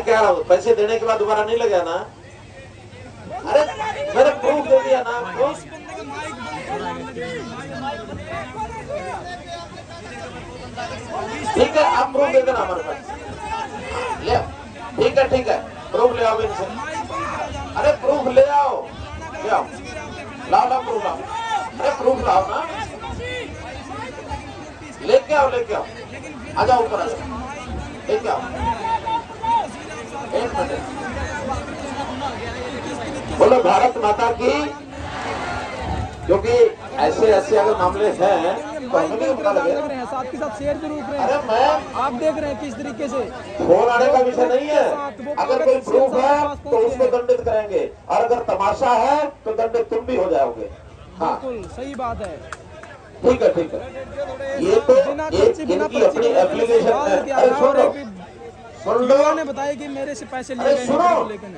क्या पैसे देने के बाद दोबारा नहीं लगा ना? अरे मैंने प्रूफ दे दिया ना आपको। ठीक है, आप प्रूफ दे देना हमारे पास। ले, ठीक है, प्रूफ ले आओ इनसे। अरे प्रूफ ले आओ, लाओ प्रूफ लाओ। अरे प्रूफ लाओ ना, लेके आओ आ जाओ, ऊपर आ जाओ, लेके आओ। एक मिनट, बोलो भारत माता की। क्योंकि ऐसे अगर मामले हैं तो हमें नहीं पता लगे। साथ के साथ शेयर भी रोक रहे हैं। अरे मैं आप देख रहे हैं किस तरीके से फोन आने का विषय नहीं है। अगर कोई प्रूफ है तो उसको दंडित करेंगे, और अगर तमाशा है तो दंडित तुम भी हो जाओगे। हाँ, बिल्कुल सही बात है। ठीक है। ये तो इनकी अपनी एप्लीकेशन है। अरे सुन लो, ने बताया कि मेरे से पैसे लिए गए, सुनो, लेकिन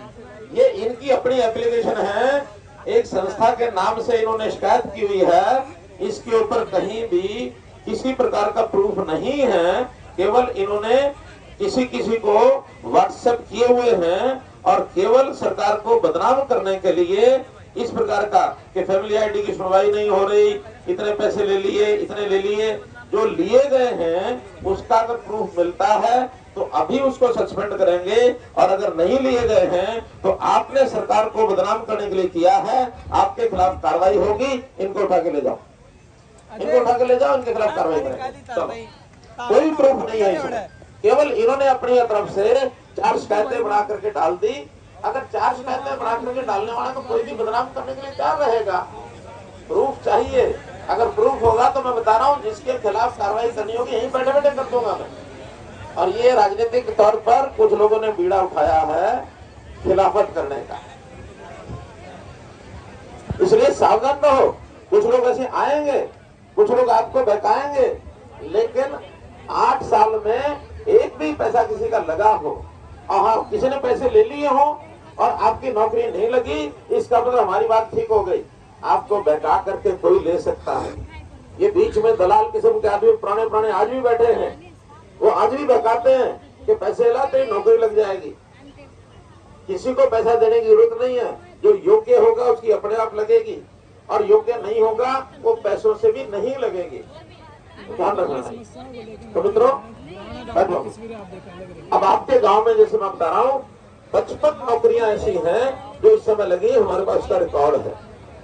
ये इनकी अपनी एप्लीकेशन है। एक संस्था के नाम से इन्होंने शिकायत की हुई है। इसके ऊपर कहीं भी किसी प्रकार का प्रूफ नहीं है। केवल इन्होंने किसी को व्हाट्सएप किए हुए हैं, और केवल सरकार को बदनाम करने के लिए इस प्रकार का कि फैमिली आईडी की सुनवाई नहीं हो रही, इतने पैसे ले लिए, इतने ले लिए। जो लिए गए हैं उसका अगर प्रूफ मिलता है तो अभी उसको सस्पेंड करेंगे, और अगर नहीं लिए गए हैं तो आपने सरकार को बदनाम करने के लिए किया है, आपके खिलाफ कार्रवाई होगी। इनको उठा के ले जाओ, इनके खिलाफ कार्रवाई करेंगे। चलो, कोई प्रूफ नहीं है इसमें, केवल इन्होंने अपनी तरफ से 4 शिकायतें बना करके डाल दी। अगर 4 शिकायतें बना करके डालने वाला तो कोई भी बदनाम करने के लिए तैयार रहेगा। प्रूफ चाहिए। अगर प्रूफ होगा तो मैं बता रहा हूँ, जिसके खिलाफ कार्रवाई करनी होगी यहीं बैठे बैठे कर दूंगा मैं। और ये राजनीतिक तौर पर कुछ लोगों ने बीड़ा उठाया है खिलाफत करने का, इसलिए सावधान रहो। कुछ लोग ऐसे आएंगे, कुछ लोग आपको बहकाएंगे, लेकिन 8 साल में एक भी पैसा किसी का लगा हो, और हाँ किसी ने पैसे ले लिए हो और आपकी नौकरी नहीं लगी, इसका मतलब हमारी बात ठीक हो गई। आपको बहका करके कोई ले सकता है। ये बीच में दलाल किस्म के आदमी पुराने आज भी बैठे हैं, वो आज भी बहकाते हैं कि पैसे लाते नौकरी लग जाएगी। किसी को पैसा देने की जरूरत नहीं है। जो योग्य होगा उसकी अपने आप लगेगी, और योग्य नहीं होगा वो पैसों से भी नहीं लगेगी। ध्यान रखना। तो मित्रों, अब आपके गांव में जैसे मैं बता रहा हूँ 55 नौकरियां ऐसी हैं जो इस समय लगी, हमारे पास का रिकॉर्ड है।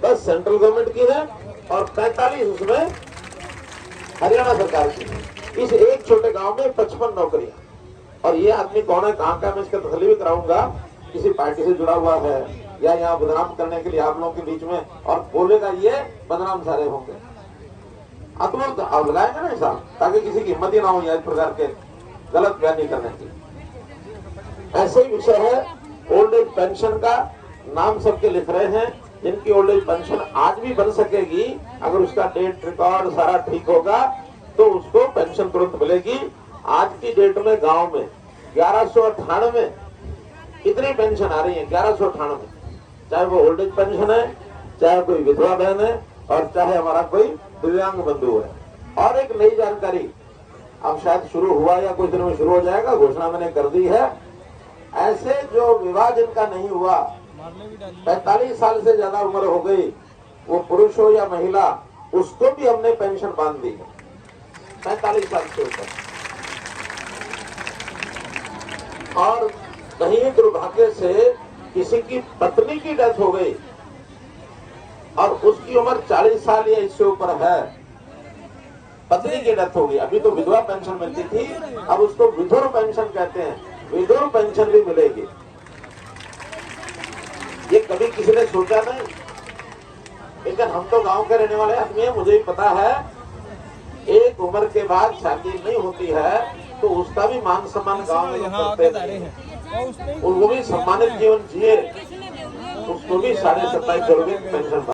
10 सेंट्रल गवर्नमेंट की है और 45 उसमें हरियाणा सरकार की। इस एक छोटे गांव में 55 नौकरियां। और ये आदमी कौन है, कहाँ का, मैं इसका तसल्ली भी कराऊंगा। किसी पार्टी से जुड़ा हुआ है या यहाँ बदनाम करने के लिए आप लोगों के बीच में, और बोलेगा ये बदनाम सारे होंगे। आप लगाएंगे ना हिसाब, ताकि किसी की हिम्मत ही ना हो इस प्रकार के गलत बयानी करने की। ऐसे ही विषय है ओल्ड एज पेंशन का। नाम सबके लिख रहे हैं, जिनकी ओल्ड एज पेंशन आज भी बन सकेगी, अगर उसका डेट रिकॉर्ड सारा ठीक होगा तो उसको पेंशन तुरंत मिलेगी। आज की डेट में गांव में 1198 इतनी पेंशन आ रही है, 1198, चाहे वो ओल्ड एज पेंशन है, चाहे कोई विधवा बहन है, और चाहे हमारा कोई दिव्यांग बंधु है। और एक नई जानकारी अब शायद शुरू हुआ या कुछ दिन में शुरू हो जाएगा, घोषणा मैंने कर दी है। ऐसे जो विवाह जिनका नहीं हुआ, 45 साल से ज्यादा उम्र हो गई, वो पुरुष हो या महिला, उसको भी हमने पेंशन बांध दी है 45 साल से ऊपर। और कहीं दुर्भाग्य से किसी की पत्नी की डेथ हो गई और उसकी उम्र 40 साल या इससे ऊपर है, पत्नी की डेथ हो गई, अभी तो विधवा पेंशन मिलती थी, अब उसको विधुर पेंशन कहते हैं, विधुर पेंशन भी मिलेगी। ये कभी किसी ने सोचा नहीं, लेकिन हम तो गांव के रहने वाले आदमी हैं, मुझे भी पता है एक उम्र के बाद शादी नहीं होती है तो उसका भी मान सम्मान गांव में करते हैं, उनको भी सम्मानित जीवन जिए, उसको भी 27.5 करोड़ की पेंशन